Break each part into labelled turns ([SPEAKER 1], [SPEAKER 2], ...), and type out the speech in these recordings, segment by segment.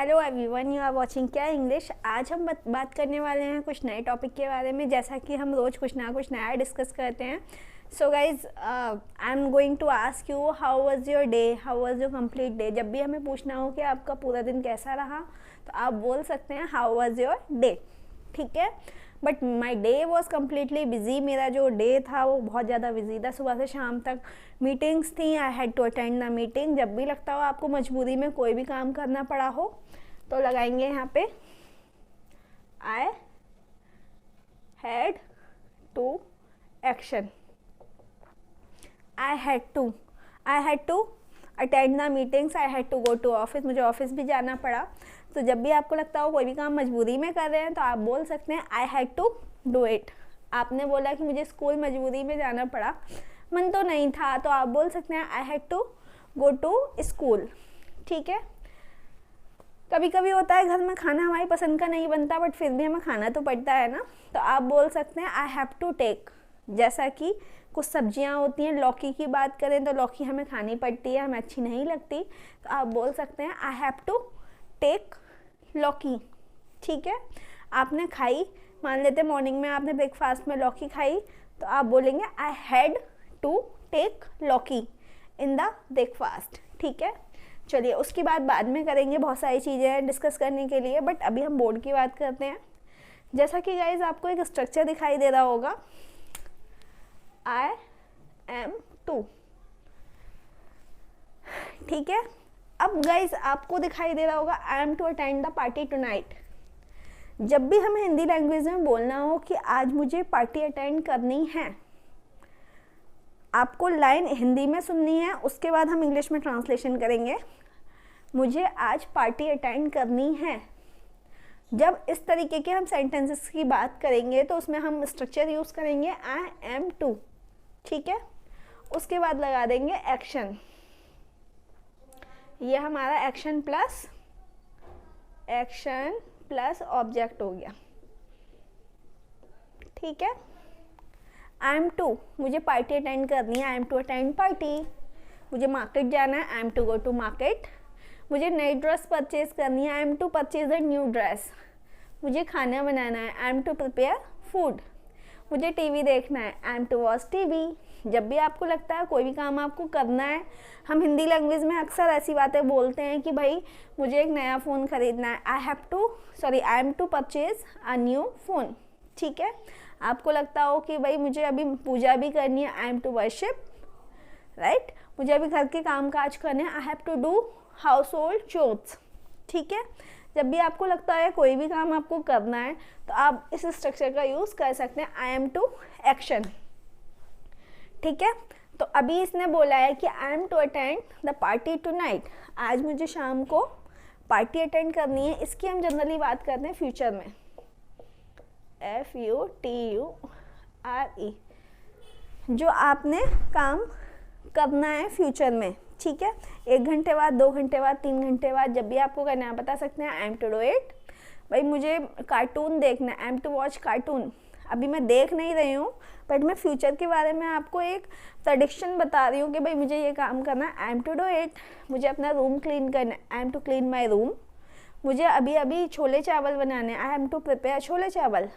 [SPEAKER 1] Hello everyone, you are watching क्या English. आज हम बात करने वाले हैं कुछ नए टॉपिक के बारे में, जैसा कि हम रोज़ कुछ नया डिस्कस करते हैं। So guys, I am going to ask you how was your day, how was your complete day. जब भी हमें पूछना हो कि आपका पूरा दिन कैसा रहा, तो आप बोल सकते हैं हाउ वाज योर डे, ठीक है। But my day was completely busy. मेरा जो डे था वो बहुत ज़्यादा बिजी था, सुबह से शाम तक मीटिंग्स थी। I had to attend the meeting. जब भी लगता हो आपको मजबूरी में कोई भी काम करना पड़ा हो, तो लगाएंगे यहाँ पे I had to action. I had to attend the meetings, I had to go to office. मुझे ऑफिस भी जाना पड़ा। तो जब भी आपको लगता हो कोई भी काम मजबूरी में कर रहे हैं, तो आप बोल सकते हैं I had to do it. आपने बोला कि मुझे स्कूल मजबूरी में जाना पड़ा, मन तो नहीं था, तो आप बोल सकते हैं I had to go to school, ठीक है। कभी कभी होता है घर में खाना हमारी पसंद का नहीं बनता, बट फिर भी हमें खाना तो पड़ता है ना, तो आप बोल सकते हैं आई हैव टू टेक। जैसा कि कुछ सब्जियां होती हैं, लौकी की बात करें तो लौकी हमें खानी पड़ती है, हमें अच्छी नहीं लगती, तो आप बोल सकते हैं आई हैव टू टेक लौकी, ठीक है। आपने खाई, मान लेते मॉर्निंग में आपने ब्रेकफास्ट में लौकी खाई, तो आप बोलेंगे आई हैड टू टेक लौकी इन द ब्रेकफास्ट, ठीक है। चलिए, उसकी बात बाद में करेंगे, बहुत सारी चीज़ें हैं डिस्कस करने के लिए, बट अभी हम बोर्ड की बात करते हैं। जैसा कि गाइज आपको एक स्ट्रक्चर दिखाई दे रहा होगा, आई एम टू, ठीक है। अब गाइज आपको दिखाई दे रहा होगा I am to attend the party tonight. जब भी हमें हिंदी लैंग्वेज में बोलना हो कि आज मुझे पार्टी अटेंड करनी है, आपको लाइन हिंदी में सुननी है, उसके बाद हम इंग्लिश में ट्रांसलेशन करेंगे। मुझे आज पार्टी अटेंड करनी है। जब इस तरीके के हम सेंटेंसेस की बात करेंगे, तो उसमें हम स्ट्रक्चर यूज़ करेंगे आई एम टू, ठीक है। उसके बाद लगा देंगे एक्शन। ये हमारा एक्शन प्लस ऑब्जेक्ट हो गया, ठीक है। आई एम टू, मुझे पार्टी अटेंड करनी है, I am to attend party. मुझे मार्केट जाना है, I am to go to market. मुझे नई ड्रेस परचेज करनी है, I am to purchase a new dress. मुझे खाना बनाना है, I am to prepare food. मुझे टीवी देखना है, I am to watch TV. जब भी आपको लगता है कोई भी काम आपको करना है, हम हिंदी लैंग्वेज में अक्सर ऐसी बातें बोलते हैं कि भाई मुझे एक नया फ़ोन ख़रीदना है, I am to purchase a new phone, ठीक है। आपको लगता हो कि भाई मुझे अभी पूजा भी करनी है, I am to worship, right. मुझे अभी घर के काम काज करने हैं, I have to do household chores, ठीक है। जब भी आपको लगता है कोई भी काम आपको करना है, तो आप इस स्ट्रक्चर का यूज़ कर सकते हैं, आई एम टू एक्शन, ठीक है। तो अभी इसने बोला है कि I am to attend the party tonight. आज मुझे शाम को पार्टी अटेंड करनी है। इसकी हम जनरली बात करते हैं फ्यूचर में, FUTURE, जो आपने काम करना है फ्यूचर में, ठीक है। 1 घंटे बाद, 2 घंटे बाद, 3 घंटे बाद, जब भी आपको करना है बता सकते हैं I am to do it. भाई मुझे कार्टून देखना है, I am to watch cartoon. अभी मैं देख नहीं रही हूँ, बट मैं फ्यूचर के बारे में आपको एक प्रेडिक्शन बता रही हूँ कि भाई मुझे ये काम करना है, I am to do it. मुझे अपना रूम क्लीन करना है, I am to clean my room. मुझे अभी छोले चावल बनाने हैं, I am to prepare chole chawal.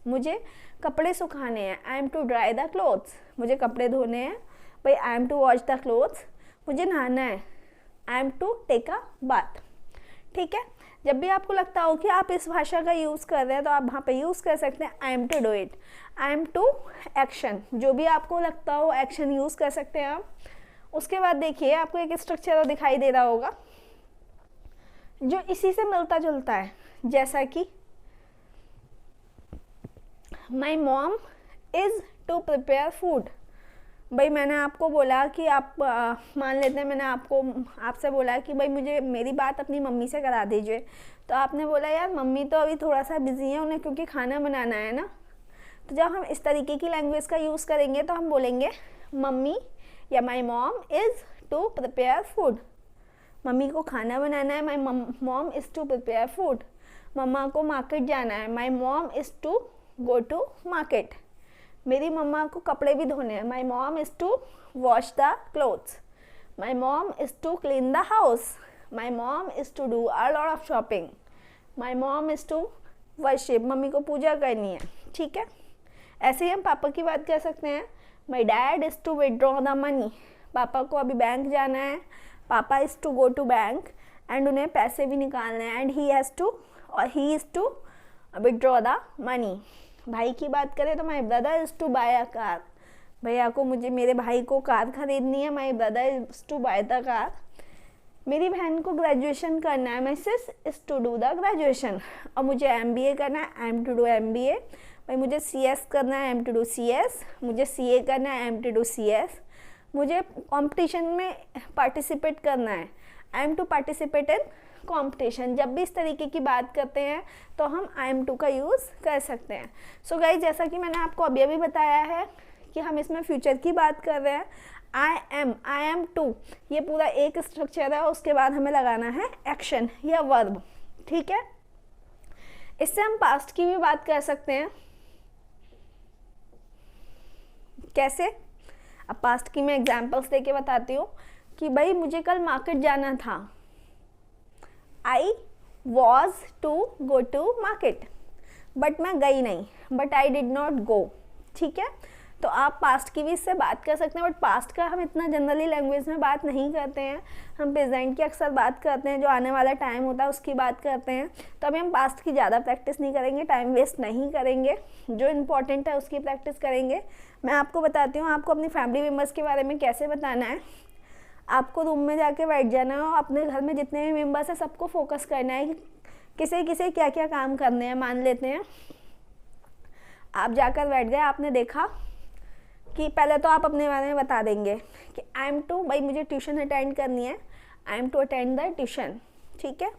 [SPEAKER 1] मुझे कपड़े सुखाने हैं, I am to dry the clothes. मुझे कपड़े धोने हैं, भाई I am to wash the clothes. मुझे नहाना है, I am to take a bath, ठीक है। जब भी आपको लगता हो कि आप इस भाषा का यूज़ कर रहे हैं, तो आप वहाँ पे यूज़ कर सकते हैं I am to do it, I am to action. जो भी आपको लगता हो एक्शन यूज़ कर सकते हैं आप। उसके बाद देखिए, आपको एक स्ट्रक्चर दिखाई दे रहा होगा जो इसी से मिलता जुलता है, जैसा कि my mom is to prepare food. भाई मैंने आपको बोला कि आप मान लेते हैं, मैंने आपसे बोला कि भाई मुझे मेरी बात अपनी मम्मी से करा दीजिए, तो आपने बोला यार मम्मी तो अभी थोड़ा सा बिजी है, उन्हें क्योंकि खाना बनाना है ना। तो जब हम इस तरीके की लैंग्वेज का यूज़ करेंगे, तो हम बोलेंगे मम्मी या my mom is to prepare food. मम्मी को खाना बनाना है, my mom is to prepare food. मम्मा को मार्केट जाना है, my mom is to go to market. मेरी मम्मा को कपड़े भी धोने हैं, my mom is to wash the clothes. My mom is to clean the house. My mom is to do a lot of shopping, my mom is to worship, मम्मी को पूजा करनी है, ठीक है। ऐसे ही हम पापा की बात कर सकते हैं, my dad is to withdraw the money, पापा को अभी बैंक जाना है, पापा is to go to bank and उन्हें पैसे भी निकालने हैं, and he is to withdraw the money. भाई की बात करें तो my brother is to buy a car, भैया को मेरे भाई को कार खरीदनी है, my brother is to buy the car. मेरी बहन को ग्रेजुएशन करना है, माई सिस is to do the graduation. और मुझे MBA करना है, I am to do MBA। भाई मुझे CS करना है, I am to do CS। मुझे CA करना है, I am to do CS। मुझे कंपटीशन में पार्टिसिपेट करना है, I am to participate in competition. जब भी इस तरीके की बात करते हैं तो हम आई एम टू का यूज़ कर सकते हैं। सो गाइस, जैसा कि मैंने आपको अभी अभी बताया है कि हम इसमें फ्यूचर की बात कर रहे हैं। आई एम टू, ये पूरा एक स्ट्रक्चर है, उसके बाद हमें लगाना है एक्शन या वर्ब, ठीक है। इससे हम पास्ट की भी बात कर सकते हैं। कैसे? अब पास्ट की मैं एग्जाम्पल्स देके बताती हूँ कि भाई मुझे कल मार्केट जाना था, I was to go to market, but मैं गई नहीं, but I did not go, ठीक है। तो आप पास्ट की भी इससे बात कर सकते हैं, बट पास्ट का हम इतना जनरली लैंग्वेज में बात नहीं करते हैं, हम प्रेजेंट की अक्सर बात करते हैं, जो आने वाला टाइम होता है उसकी बात करते हैं। तो अभी हम पास्ट की ज़्यादा प्रैक्टिस नहीं करेंगे, टाइम वेस्ट नहीं करेंगे, जो इम्पॉर्टेंट है उसकी प्रैक्टिस करेंगे। मैं आपको बताती हूँ आपको अपनी फैमिली मेम्बर्स के बारे में कैसे बताना है। आपको रूम में जाके बैठ जाना है और अपने घर में जितने भी मेम्बर्स हैं सबको फोकस करना है कि किसे किसे क्या क्या काम करने हैं। मान लेते हैं आप जाकर बैठ गए, आपने देखा कि पहले तो आप अपने बारे में बता देंगे कि आई एम टू, भाई मुझे ट्यूशन अटेंड करनी है, I am to attend the tuition, ठीक है।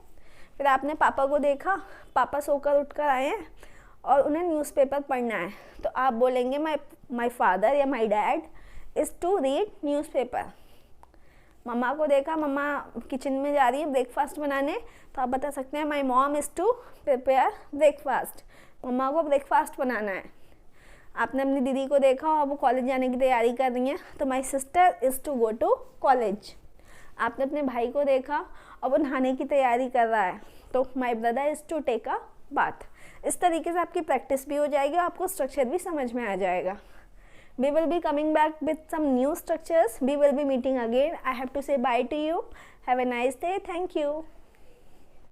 [SPEAKER 1] फिर आपने पापा को देखा, पापा सोकर उठकर आए हैं और उन्हें न्यूज़पेपर पढ़ना है, तो आप बोलेंगे माई फादर या my dad is to read newspaper. मम्मा को देखा, मम्मा किचन में जा रही है ब्रेकफास्ट बनाने, तो आप बता सकते हैं my mom is to prepare breakfast, मम्मा को ब्रेकफास्ट बनाना है। आपने अपनी दीदी को देखा और वो कॉलेज जाने की तैयारी कर रही हैं, तो my sister is to go to college. आपने अपने भाई को देखा और वो नहाने की तैयारी कर रहा है, तो my brother is to take a bath. इस तरीके से आपकी प्रैक्टिस भी हो जाएगी और आपको स्ट्रक्चर भी समझ में आ जाएगा। We will be coming back with some new structures. We will be meeting again. I have to say bye to you. Have a nice day. Thank you.